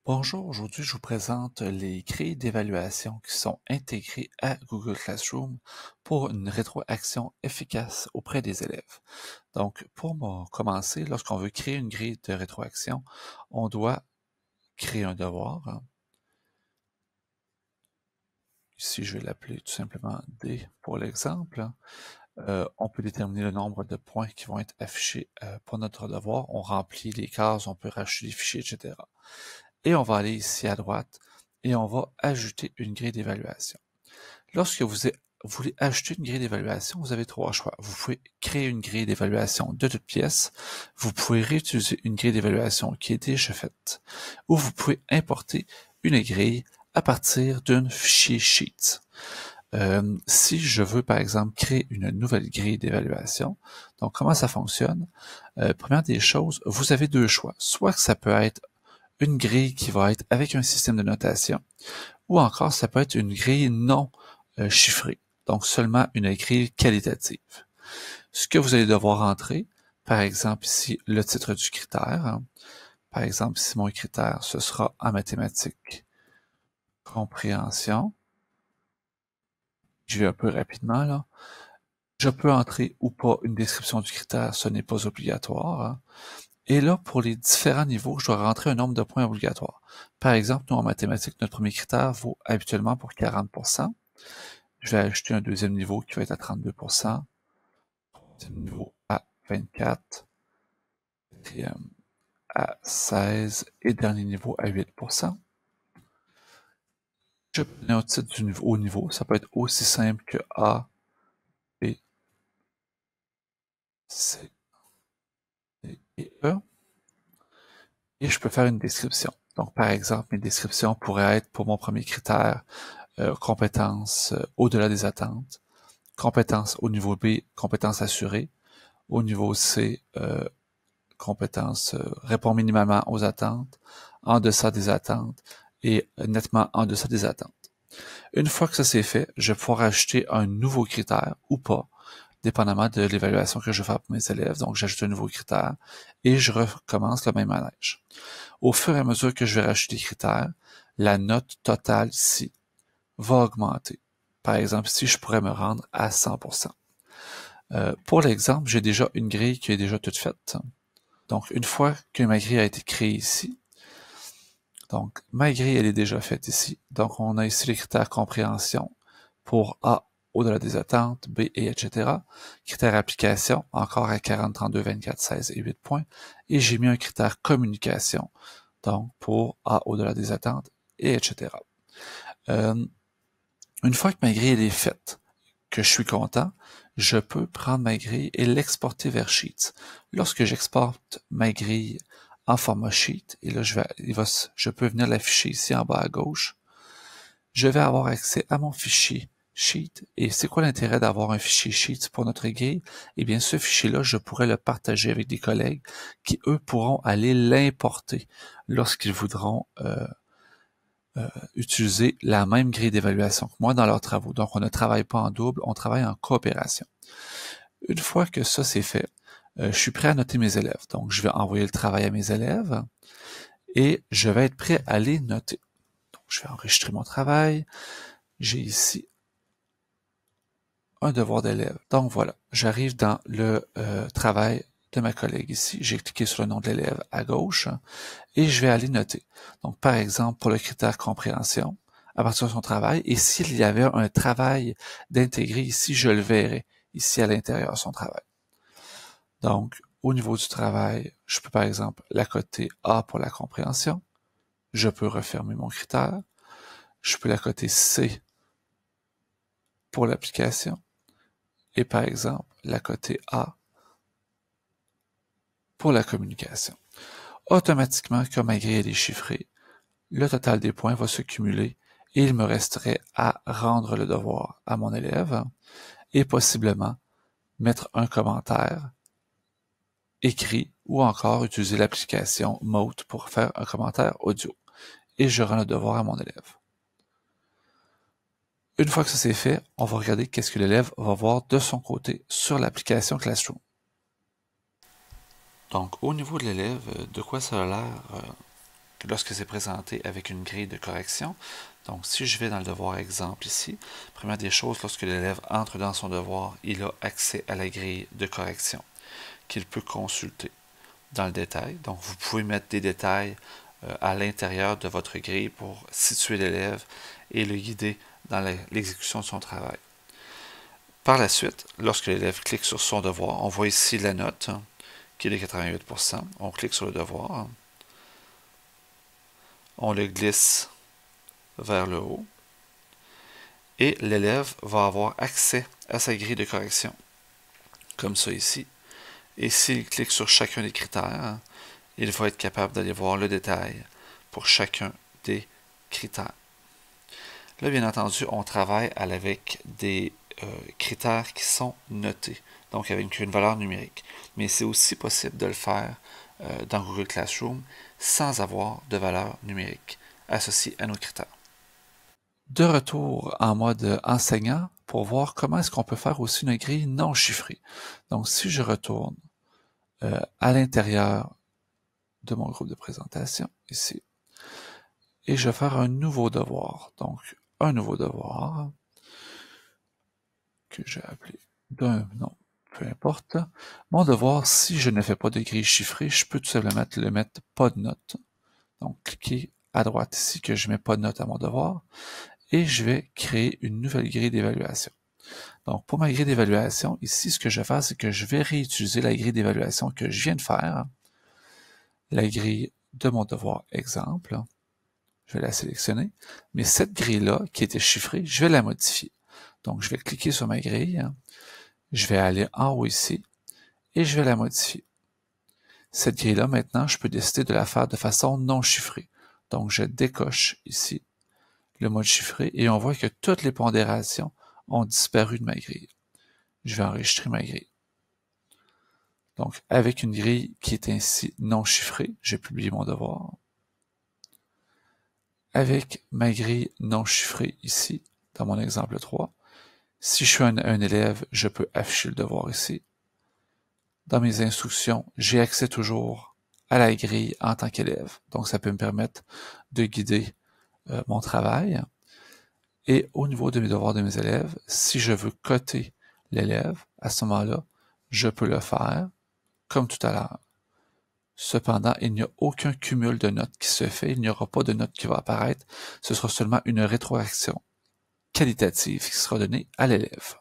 Bonjour, aujourd'hui je vous présente les grilles d'évaluation qui sont intégrées à Google Classroom pour une rétroaction efficace auprès des élèves. Donc commencer, lorsqu'on veut créer une grille de rétroaction, on doit créer un devoir. Ici je vais l'appeler tout simplement D pour l'exemple. On peut déterminer le nombre de points qui vont être affichés pour notre devoir. On remplit les cases, on peut rajouter des fichiers, etc. Et on va aller ici à droite et on va ajouter une grille d'évaluation. Lorsque vous voulez ajouter une grille d'évaluation, vous avez trois choix. Vous pouvez créer une grille d'évaluation de toutes pièces, vous pouvez réutiliser une grille d'évaluation qui est déjà faite, ou vous pouvez importer une grille à partir d'un fichier Sheet. Si je veux, par exemple, créer une nouvelle grille d'évaluation, donc comment ça fonctionne? Première des choses, vous avez deux choix. Soit que ça peut être une grille qui va être avec un système de notation, ou encore ça peut être une grille non chiffrée, donc seulement une grille qualitative. Ce que vous allez devoir entrer, par exemple ici le titre du critère, par exemple ici mon critère ce sera en mathématiques compréhension, je vais un peu rapidement là, je peux entrer ou pas une description du critère, ce n'est pas obligatoire. Et là, pour les différents niveaux, je dois rentrer un nombre de points obligatoire. Par exemple, nous, en mathématiques, notre premier critère vaut habituellement pour 40%. Je vais ajouter un deuxième niveau qui va être à 32%, troisième niveau à 24%, quatrième à 16% et dernier niveau à 8%. Je peux donner un titre du niveau, au niveau. Ça peut être aussi simple que A, B, C, D et E. Et je peux faire une description. Donc, par exemple, mes descriptions pourraient être pour mon premier critère, compétences au-delà des attentes, compétences au niveau B, compétences assurées, au niveau C, compétences répond minimalement aux attentes, en deçà des attentes et nettement en deçà des attentes. Une fois que ça c'est fait, je vais pouvoir ajouter un nouveau critère ou pas, dépendamment de l'évaluation que je vais faire pour mes élèves. Donc, j'ajoute un nouveau critère et je recommence le même manège. Au fur et à mesure que je vais rajouter des critères, la note totale ici va augmenter. Par exemple, ici, je pourrais me rendre à 100%. Pour l'exemple, j'ai déjà une grille qui est déjà toute faite. Donc, une fois que ma grille a été créée ici, donc ma grille, elle est déjà faite ici. Donc, on a ici les critères compréhension pour A au-delà des attentes, B et etc. Critère application, encore à 40, 32, 24, 16 et 8 points. Et j'ai mis un critère communication, donc pour A au-delà des attentes, et etc. Une fois que ma grille elle est faite, que je suis content, je peux prendre ma grille et l'exporter vers Sheets. Lorsque j'exporte ma grille en format Sheet, et là je peux venir l'afficher ici en bas à gauche, je vais avoir accès à mon fichier Sheet. Et c'est quoi l'intérêt d'avoir un fichier Sheet pour notre grille? Eh bien, ce fichier-là, je pourrais le partager avec des collègues qui, eux, pourront aller l'importer lorsqu'ils voudront utiliser la même grille d'évaluation que moi dans leurs travaux. Donc, on ne travaille pas en double, on travaille en coopération. Une fois que ça c'est fait, je suis prêt à noter mes élèves. Donc, je vais envoyer le travail à mes élèves et je vais être prêt à les noter. Donc, je vais enregistrer mon travail. J'ai ici un devoir d'élève. Donc, voilà, j'arrive dans le travail de ma collègue ici. J'ai cliqué sur le nom de l'élève à gauche et je vais aller noter. Donc, par exemple, pour le critère compréhension, à partir de son travail, et s'il y avait un travail d'intégrer ici, je le verrai ici à l'intérieur de son travail. Donc, au niveau du travail, je peux par exemple la coter A pour la compréhension, je peux refermer mon critère, je peux la coter C pour l'application, et par exemple la coter A pour la communication. Automatiquement, comme ma grille est chiffrée, le total des points va se cumuler et il me resterait à rendre le devoir à mon élève et possiblement mettre un commentaire écrit ou encore utiliser l'application Mote pour faire un commentaire audio. Et je rends le devoir à mon élève. Une fois que ça c'est fait, on va regarder qu'est-ce que l'élève va voir de son côté sur l'application Classroom. Donc, au niveau de l'élève, de quoi ça a l'air lorsque c'est présenté avec une grille de correction. Donc, si je vais dans le devoir exemple ici, première des choses, lorsque l'élève entre dans son devoir, il a accès à la grille de correction qu'il peut consulter dans le détail. Donc, vous pouvez mettre des détails à l'intérieur de votre grille pour situer l'élève et le guider dans l'exécution de son travail. Par la suite, lorsque l'élève clique sur son devoir, on voit ici la note qui est de 88%. On clique sur le devoir. On le glisse vers le haut. Et l'élève va avoir accès à sa grille de correction, comme ça ici. Et s'il clique sur chacun des critères, il va être capable d'aller voir le détail pour chacun des critères. Là, bien entendu, on travaille avec des critères qui sont notés, donc avec une valeur numérique. Mais c'est aussi possible de le faire dans Google Classroom sans avoir de valeur numérique associée à nos critères. De retour en mode enseignant pour voir comment est-ce qu'on peut faire aussi une grille non chiffrée. Donc, si je retourne à l'intérieur de mon groupe de présentation, ici, et je vais faire un nouveau devoir. Donc, un nouveau devoir que j'ai appelé d'un nom, peu importe. Mon devoir, si je ne fais pas de grille chiffrée, je peux tout simplement le mettre pas de note. Donc, cliquez à droite ici que je mets pas de note à mon devoir et je vais créer une nouvelle grille d'évaluation. Donc, pour ma grille d'évaluation, ici, ce que je vais faire, c'est que je vais réutiliser la grille d'évaluation que je viens de faire, la grille de mon devoir exemple. Je vais la sélectionner, mais cette grille-là, qui était chiffrée, je vais la modifier. Donc, je vais cliquer sur ma grille, je vais aller en haut ici, et je vais la modifier. Cette grille-là, maintenant, je peux décider de la faire de façon non chiffrée. Donc, je décoche ici le mode chiffré, et on voit que toutes les pondérations ont disparu de ma grille. Je vais enregistrer ma grille. Donc, avec une grille qui est ainsi non chiffrée, j'ai publié mon devoir. Avec ma grille non chiffrée ici, dans mon exemple 3, si je suis un élève, je peux afficher le devoir ici. Dans mes instructions, j'ai accès toujours à la grille en tant qu'élève. Donc, ça peut me permettre de guider mon travail. Et au niveau de mes devoirs de mes élèves, si je veux coter l'élève, à ce moment-là, je peux le faire, comme tout à l'heure. Cependant, il n'y a aucun cumul de notes qui se fait, il n'y aura pas de notes qui va apparaître, ce sera seulement une rétroaction qualitative qui sera donnée à l'élève.